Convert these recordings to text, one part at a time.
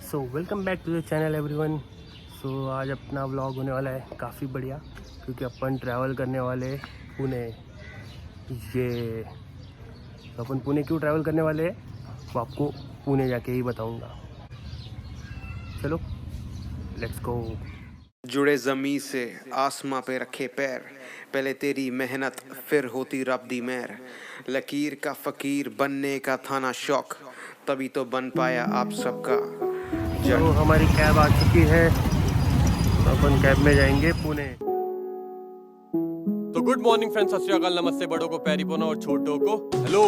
So welcome back to the channel everyone. So आज अपना vlog होने वाला है काफ़ी बढ़िया, क्योंकि अपन ट्रैवल करने वाले पुणे। ये तो अपन पुणे क्यों ट्रैवल करने वाले हैं वो आपको पुणे जाके ही बताऊंगा। चलो लेट्स गो। जुड़े ज़मीं से आसमां पे रखे पैर, पहले तेरी मेहनत फिर होती रब दी मेहर। लकीर का फ़कीर बनने का था ना शौक, तभी तो बन पाया आप सबका जग। तो हमारी कैब आ चुकी है, तो अपन कैब में जाएंगे पुणे। तो गुड मॉर्निंग फ्रेंड्स, सत श्री अकाल, नमस्ते। बड़ों को पैरी पोना और छोटों को हेलो।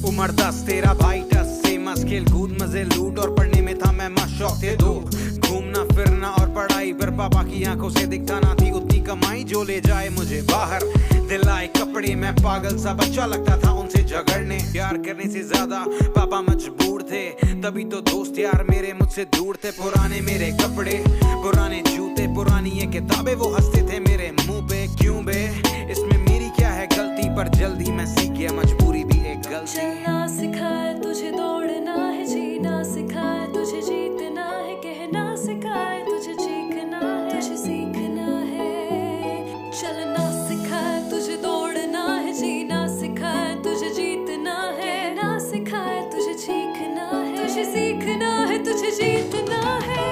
उम्र 10 तेरा भाई 10 से मस्त खेल कूद मजे लूट और पढ़ने में था मैं मस्त शौक थे दो। घूमना फिरना और पढ़ाई पर पापा की आंखों से दिखता ना थी उतनी कमाई जो ले जाए मुझे बाहर। दिलाए कपड़े मैं पागल सा बच्चा लगता था उनसे झगड़ने, प्यार करने से ज्यादा पापा मजबूर थे। तभी तो दोस्त यार मेरे मुझसे दूर थे। पुराने मेरे कपड़े, पुराने जूते, पुरानी ये किताबें, वो हंसते थे मेरे मुंह पे। क्यों बे, इसमें मेरी क्या है गलती? पर जल्दी मैं सीख गया मजबूरी भी एक गलती। चलना सिखाए तुझे, दौड़ना है, जीना सिखाए तुझे, जीतना है, कहना सिखाए तुझे, चीखना है, तुझे सीखना है। चलना सिखाए तुझे, दौड़ना है, जीना सिखाए तुझे, जीतना है, ना सिखाए तुझे, चीखना है, तुझे सीखना है, तुझे जीतना है।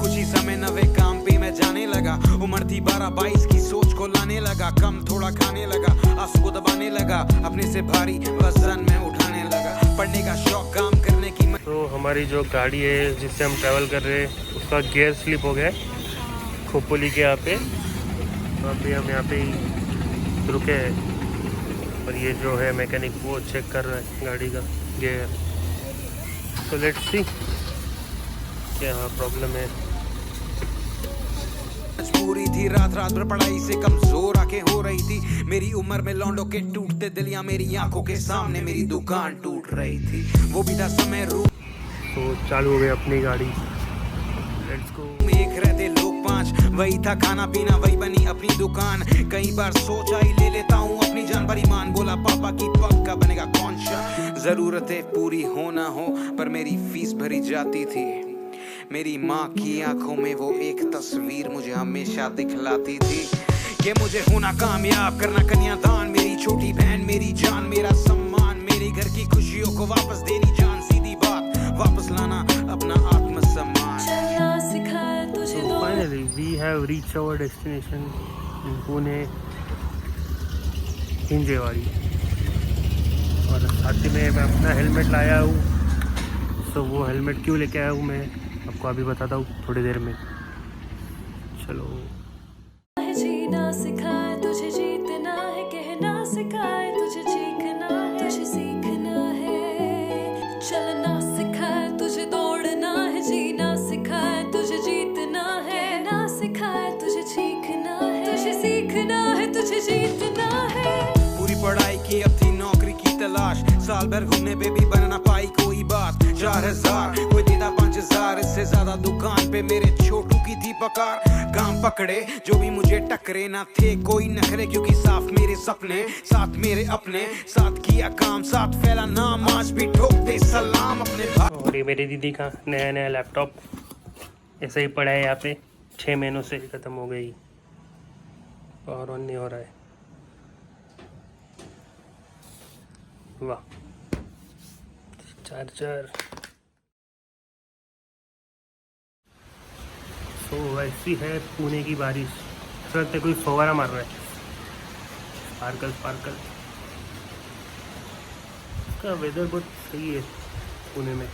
कुछ ही समय नवे काम पे मैं जाने लगा। उम्र थी 12-22 की, सोच को लाने लगा, कम थोड़ा खाने लगा, आंसू को दबाने लगा, अपने से भारी वजन में उठाने लगा। पढ़ने का शौक, काम करने की तो हमारी जो गाड़ी है जिससे हम ट्रैवल कर रहे हैं उसका गियर स्लिप हो गया है खोपोली के यहाँ पे। तो अभी हम यहाँ पे ही रुके हैं और ये जो है मैकेनिक वो चेक कर रहा है गाड़ी का गियर। तो लेट्स सी क्या प्रॉब्लम है। मजबूरी थी, रात रात भर पढ़ाई से कमजोर आंखें हो रही थी। मेरी उम्र में लौंडों के टूटते दिल, या मेरी आंखों के सामने मेरी दुकान टूट रही थी। वो भी था समय रूप। तो चालू हो गई अपनी गाड़ी, लेट्स गो। एक रहते लोग 5, वही था खाना पीना, वही बनी अपनी दुकान। कई बार सोचा ही ले लेता हूँ अपनी जान पर ईमान, बोला पापा की पक्का बनेगा कौन सा। जरूरतें पूरी हो ना हो पर मेरी फीस भरी जाती थी। मेरी माँ की आंखों में वो एक तस्वीर मुझे हमेशा दिखलाती थी कि मुझे होना कामयाब, करना कन्यादान। मेरी छोटी बहन मेरी जान, मेरा सम्मान, मेरी घर की खुशियों को वापस देनी जान। सीधी बात, वापस लाना अपना आत्मसम्मान। चलना सिखाए तुझे, So finally we have reached our destination in Pune, Hinjewadi. और साथ ही में मैं अपना हेलमेट लाया हूँ। सो वो हेलमेट क्यों लेके आया हूँ मैं आपको अभी बताता हूँ थोड़ी देर में। चलो। है, जीना सिखाए तुझे, जीतना है, कहना सिखाए तुझे, चीखना है, तुझे सीखना है। चलना सिखाए तुझे, दौड़ना है, जीना सिखाए तुझे, जीतना है, ना सिखाए तुझे, चीखना है, तुझे सीखना है, तुझे जीतना है। पूरी पढ़ाई की अब थी नौकरी की तलाश, साल भर घूमने पे भी बन ना पाई कोई बात। 4000 कोई देता 5000, इससे ज्यादा दुकान पे मेरे छोटू की थी पकार। काम पकड़े जो भी मुझे टकरे, ना थे कोई नखरे, क्योंकि साफ मेरे सपने, साथ मेरे अपने, साथ किया काम, साथ फैला नाम, आज भी ठोकते सलाम अपने भाई। और ये मेरी दीदी का नया नया लैपटॉप ऐसे ही पड़ा है यहाँ पे, 6 महीनों से ख़त्म हो गई, पावर ऑन नहीं हो रहा है। वाह, चार्जर। तो वैसी है पुणे की बारिश, ऐसा लगता है कोई फव्वारा मार रहा है। Sparkle sparkle. इसका वेदर बहुत सही है पुणे में,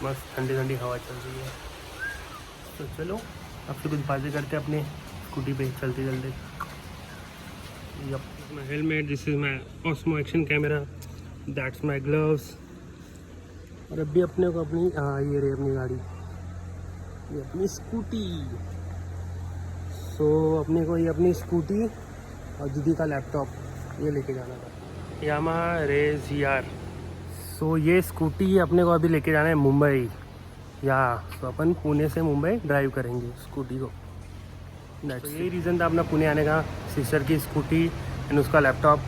मस्त ठंडी ठंडी हवा चल रही है। तो चलो आपसे कुछ बातें करते अपने स्कूटी पे चलते चलते। My helmet, this is my Osmo action camera, that's my gloves. और अभी अपने को अपनी ये रही अपनी गाड़ी, ये अपनी स्कूटी। सो अपने को ये अपनी स्कूटी और दीदी का लैपटॉप ये लेके जाना था, यामाहा रेज यार। सो ये स्कूटी अपने को अभी लेके जाना है मुंबई, या तो अपन पुणे से मुंबई ड्राइव करेंगे स्कूटी को। तो यही रीज़न था अपना पुणे आने का, सिस्टर की स्कूटी एंड उसका लैपटॉप।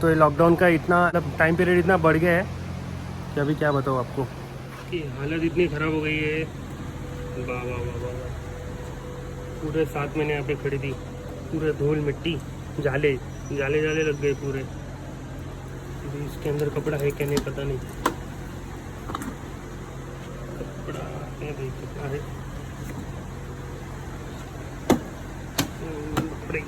तो ये लॉकडाउन का इतना मतलब टाइम पीरियड इतना बढ़ गया है कि अभी क्या बताऊँ आपको इसकी हालत इतनी ख़राब हो गई है, वाह वाह वाह वाह वाह। पूरे 7 महीने यहाँ पे खड़ी थी, पूरे धूल मिट्टी जाले जाले जाले लग गए पूरे। अभी इसके अंदर कपड़ा है क्या नहीं पता नहीं। कपड़ा है भाई, कपड़ा है, कपड़े।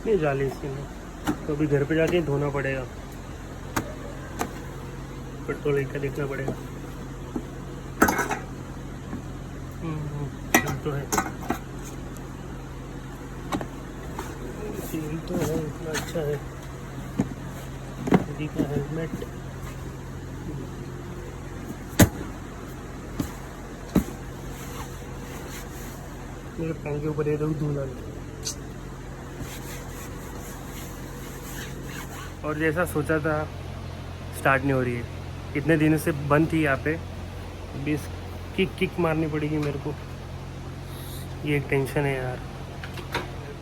नहीं जाले इसके अंदर, तो अभी घर पे जाके धोना पड़ेगा, पेट्रोल लेकर देखना पड़ेगा। सील तो है, सील तो है, इतना अच्छा है। दीदी का हेलमेट, मेरे पैन के ऊपर ये धूल आ गई। और जैसा सोचा था स्टार्ट नहीं हो रही है, इतने दिनों से बंद थी यहाँ पे। अभी इसकी किक मारनी पड़ेगी मेरे को, ये एक टेंशन है यार।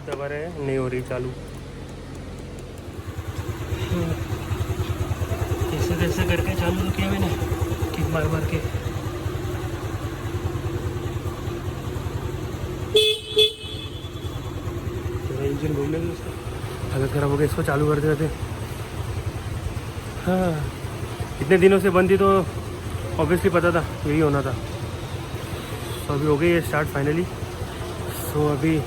दबा रहे नहीं हो रही चालू, कैसे कैसे करके चालू तो किया मैंने, किक मार मार के। इंजन घूमने में उसका हालत खराब हो गया, इसको चालू करते रहते। हाँ, इतने दिनों से बंद थी तो ऑब्वियसली पता था यही होना था। तो अभी हो गई है स्टार्ट फाइनली। सो अभी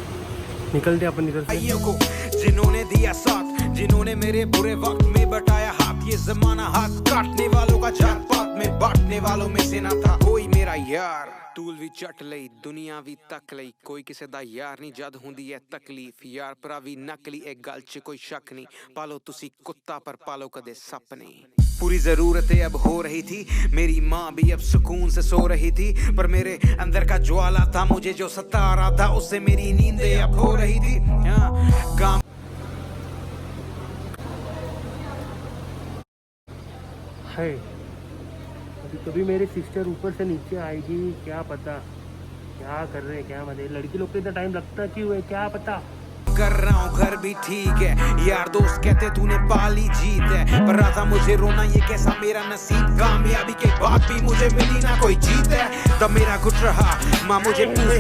निकलते अपन इधर से। को जिन्होंने दिया साथ, जिन्होंने मेरे बुरे वक्त में बटाया हाथ, ये जमाना हाथ काटने वालों का जात पात में बांटने वालों में से ना था कोई मेरा यार। टूल भी चट लई दुनिया भी तक लई, कोई किसी दा यार नहीं जद हुंदी है तकलीफ। यार भरा भी नकली एक गल च कोई शक नहीं, पालो तुसी कुत्ता पर पालो कदे सप नहीं। पूरी जरूरतें अब हो रही थी, मेरी माँ भी अब सुकून से सो रही थी, पर मेरे अंदर का ज्वाला था मुझे जो सता रहा था, उससे मेरी नींदें अब हो रही थी। काम है अभी कभी मेरी सिस्टर ऊपर से नीचे आएगी, क्या पता क्या कर रहे हैं, क्या मतलब लड़की लोग को इतना टाइम लगता क्यों है, क्या पता। कर रहा हूँ घर भी ठीक है, यार दोस्त कहते तूने पाली जीत है, पर राजा मुझे रोना ये कैसा मेरा नसीब, कामयाबी के बाद भी मुझे मिली ना कोई जीत है। तब मेरा घुट रहा माँ मुझे चलो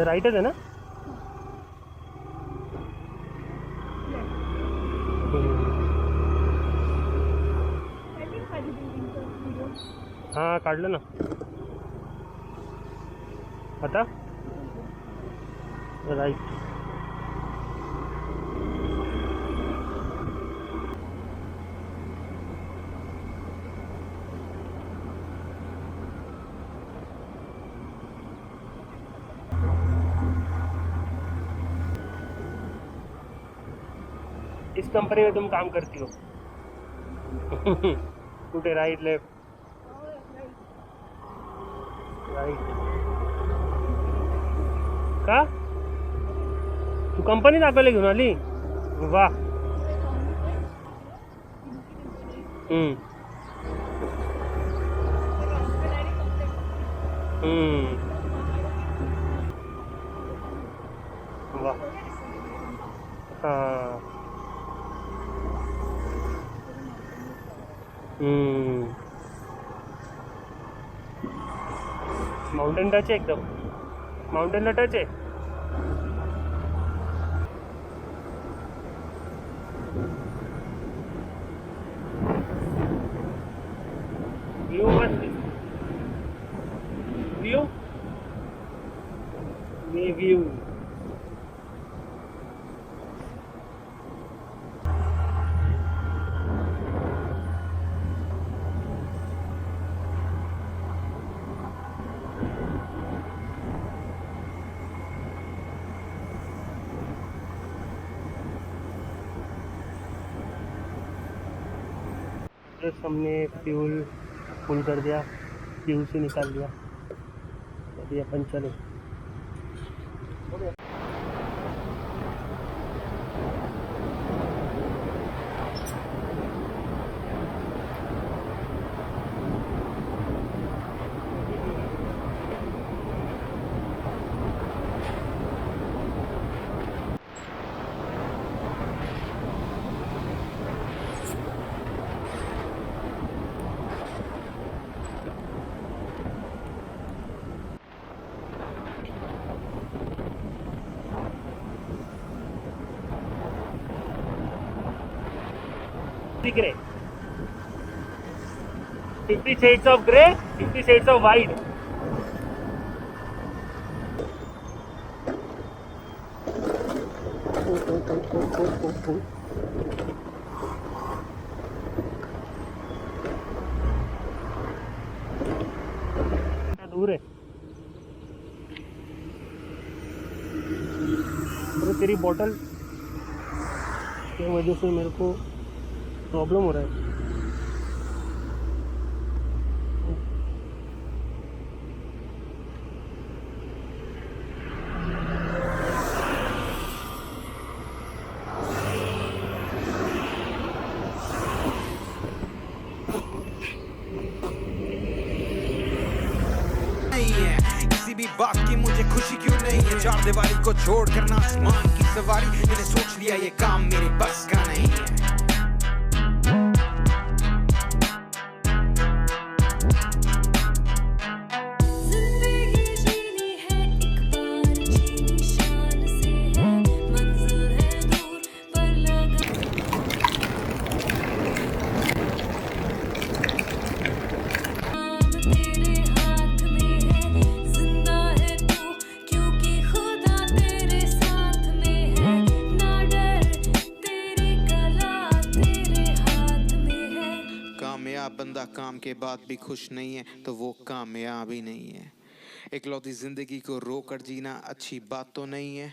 राइट है ना। हाँ काट लो ना, पता राइट। इस कंपनी में तुम काम करती हो? कुठे राइट लेफ्ट राइट का? तू कंपनी दाखवली घेऊन आली? वाह. वाह. हाँ. माउंटेन टच है एकदम. माउंटेन टच है. व्यू मस्त. व्यू ये व्यू. हमने फ्यूल फुल कर दिया, फ्यूल से निकाल दिया. अभी अपन चलो. Grey 50 shades of grey, 50 shades of white. दूर है तो तेरी बोतल की वजह से मेरे को प्रॉब्लम हो रहा है। किसी भी बात की मुझे खुशी क्यों नहीं है, चार दीवारी को छोड़ करना आसमान की सवारी, मैंने सोच लिया ये काम मेरे बस का नहीं है। जिंदगी जीनी है एक बार, जीनी शान से है, मंजिल है दूर पर लगा तेरे हाथ में है, जिंदा है तू क्योंकि खुदा तेरे साथ में है, ना डर तेरी कला तेरे हाथ में है। कामयाब बंदा काम के बाद भी खुश नहीं है तो वो कामयाब ही नहीं है। इकलौती जिंदगी को रोकर जीना अच्छी बात तो नहीं है।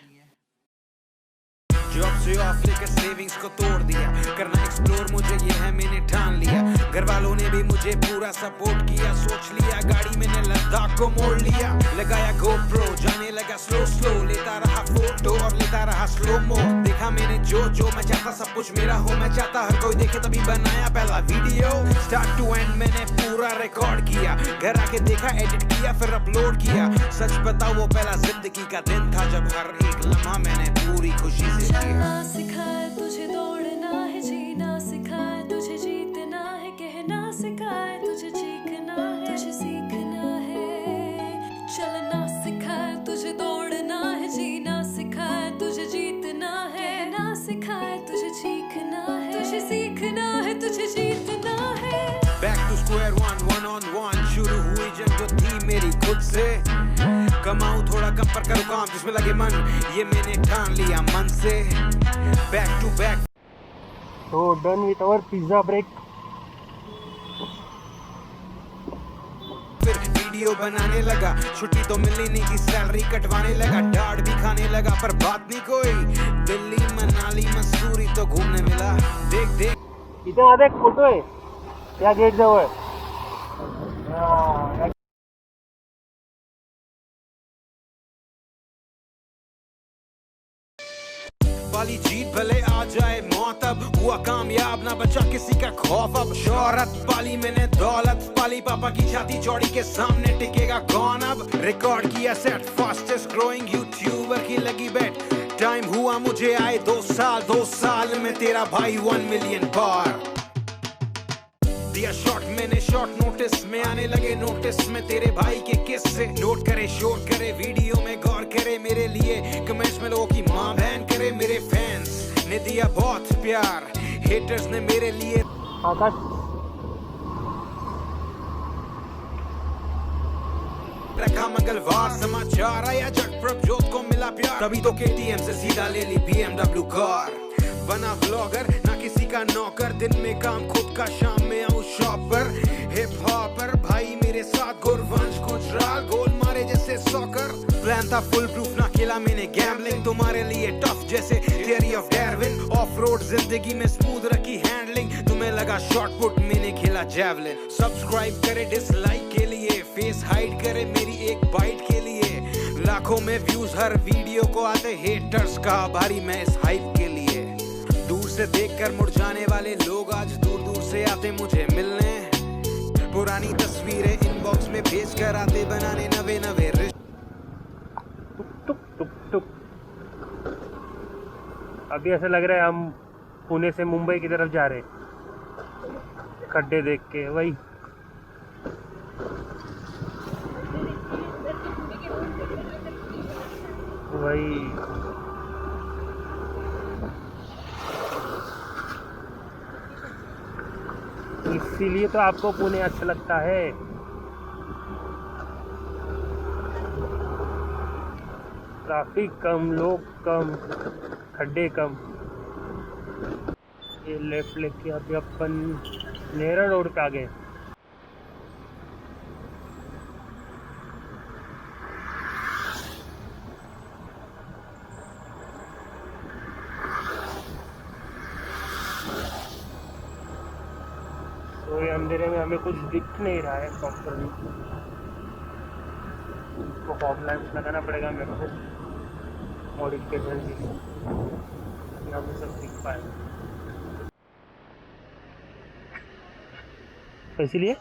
जॉब से ऑफ लेकर सेविंग्स को तोड़ दिया, करना एक्सप्लोर मुझे ये है मैंने ठान लिया। घर वालों ने भी मुझे पूरा सपोर्ट किया, सोच लिया गाड़ी मैंने लद्दाख को मोड़ लिया। लगाया GoPro जाने लगा स्लो स्लो, लेता रहा फोटो और लेता रहा स्लो मो। देखा मैंने जो मैं चाहता सब कुछ मेरा हो, मैं चाहता हर कोई देखे तभी बनाया पहला वीडियो। स्टार्ट टू एंड मैंने पूरा रिकॉर्ड किया, घर आके देखा एडिट किया फिर अपलोड किया। सच बताओ वो पहला जिंदगी का दिन था जब हर एक लम्हा मैंने पूरी खुशी से चलना सिखाए तुझे, दौड़ना है, जीना सिखाए तुझे, जीतना है, कहना सिखाए तुझे, चीखना है तुझे, सीखना है। चलना सिखाए तुझे, दौड़ना है, जीना सिखाए तुझे, जीतना है, कहना सिखाए तुझे, चीखना है तुझे, सीखना है तुझे, जीतना है। Back to square one, one on one शुरू हुई जंग जो थी मेरी खुद से। कमाऊं थोड़ा कम पर करूं काम जिसमें लगे मन, ये मैंने ठान लिया मन से। बैक टू बैक तो done with our pizza break. फिर वीडियो बनाने लगा, छुट्टी तो मिली नहीं थी, सैलरी कटवाने लगा, डांट भी खाने लगा पर बात नहीं कोई। दिल्ली मनाली मसूरी तो घूमने मिला। देख देख इथे माझा एक फोटो आहे या गेट जवळ। वाली जीत भले आ जाए मौत, अब हुआ कामयाब ना बचा किसी का खौफ। अब शोहरत पाली मैंने, दौलत पाली, पापा की छाती चौड़ी के सामने टिकेगा कौन। अब रिकॉर्ड किया सेट, फास्टेस्ट ग्रोइंग यूट्यूबर की लगी बेट। टाइम हुआ मुझे आए 2 साल में तेरा भाई 1 मिलियन पार। दिया शॉट मैंने शॉट, नोटिस में आने लगे नोटिस में तेरे भाई के किस्से। नोट करे शोर करे वीडियो में गौर करे मेरे लिए, कमेंट्स में लोगों की माँ बहन करे। मेरे फैंस ने दिया बहुत प्यार, हेटर्स ने मेरे लिए आकाश रखा मंगलवार। समाचार आया जट प्रभजोत को मिला प्यार, तभी तो KTM से सीधा ले ली BMW कार। बना व्लॉगर ना किसी का नौकर, दिन में काम खुद का शाम में आऊं शॉपर। हिप हॉपर भाई मेरे साथ गुरवंश गुजराल, गोल मारे जैसे सॉकर। प्लान था फुल प्रूफ ना खेला मैंने गैम्बलिंग, तुम्हारे लिए टफ जैसे theory of Darwin. Of road जिंदगी में स्मूथ रखी हैंडलिंग, तुम्हें लगा शॉर्ट पुट मैंने खेला जैवलिन। सब्सक्राइब करे डिसलाइक के लिए, फेस हाइड करे मेरी एक बाइट के लिए। लाखों में व्यूज हर वीडियो को आते, हेटर्स का आभारी मैं इस हाइप के लिए। दूर से देखकर मुड़ जाने वाले लोग आज दूर दूर से आते मुझे मिलने। पुरानी तस्वीरें इनबॉक्स में भेज कर आते बनाने नवे नवे रिश्ते। टुक टुक टुक। अभी ऐसा लग रहा है हम पुणे से मुंबई की तरफ जा रहे, खड्डे देख के। वही इसीलिए तो आपको पुणे अच्छा लगता है। ट्रैफिक कम, लोग कम, खड्डे कम। ये लेफ्ट लेके अभी अपन नेहरा रोड पे आ गए। तो ये अंधेरे में हमें कुछ दिख नहीं रहा है प्रॉपरली, इसको फॉग लैंप लगाना पड़ेगा मेरे को मॉडिफिकेशन के लिए, यहाँ पे सब दिख पाएगा। तो इसीलिए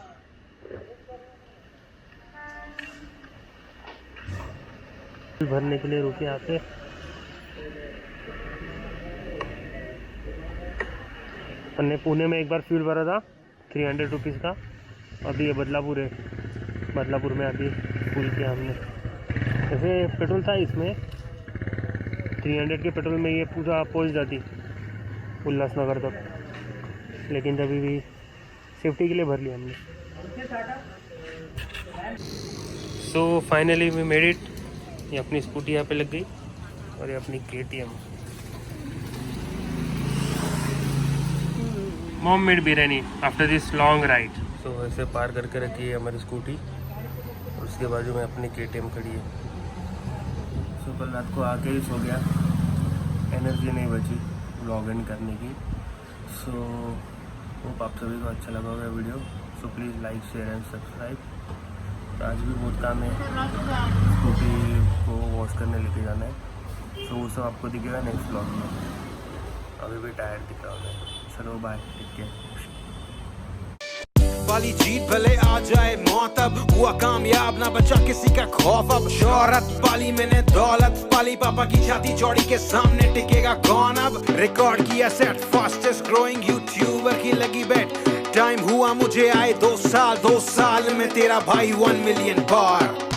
भरने के लिए रुके आते। हमने पुणे में एक बार फ्यूल भरा था 300 रुपीज़ का, अभी ये बदलापुर है, बदलापुर में अभी फुल किया हमने। जैसे पेट्रोल था इसमें 300 के पेट्रोल में ये पूरा पहुंच जाती उल्लासनगर तक, लेकिन अभी भी सेफ्टी के लिए भर लिया हमने। So finally we made it. ये अपनी स्कूटी यहाँ पे लग गई और ये अपनी KTM। Mom made biryani after this long ride. तो ऐसे पार करके रखी है हमारी स्कूटी और उसके बाजू में अपनी KTM खड़ी है। सो कल रात को आके ही सो गया, एनर्जी नहीं बची लॉग इन करने की। सो होप आप सभी को अच्छा लगा होगा video. So please like, share and subscribe. तो आज भी बहुत काम है, स्कूटी को वॉश करने लेके जाना है। सो वो सब आपको दिखेगा नेक्स्ट व्लॉग में। अभी भी टायर्ड दिख रहा है। चलो बाय, टेक केयर। वाली जीत भले आ जाए मौत, अब हुआ कामयाब ना बचा किसी का खौफ। अब शोहरत पाली मैंने, दौलत पाली, पापा की छाती चौड़ी के सामने टिकेगा कौन। अब रिकॉर्ड किया सेट, फास्टेस्ट ग्रोइंग यूट्यूबर की लगी बेट। टाइम हुआ मुझे आए 2 साल में तेरा भाई 1 मिलियन पार।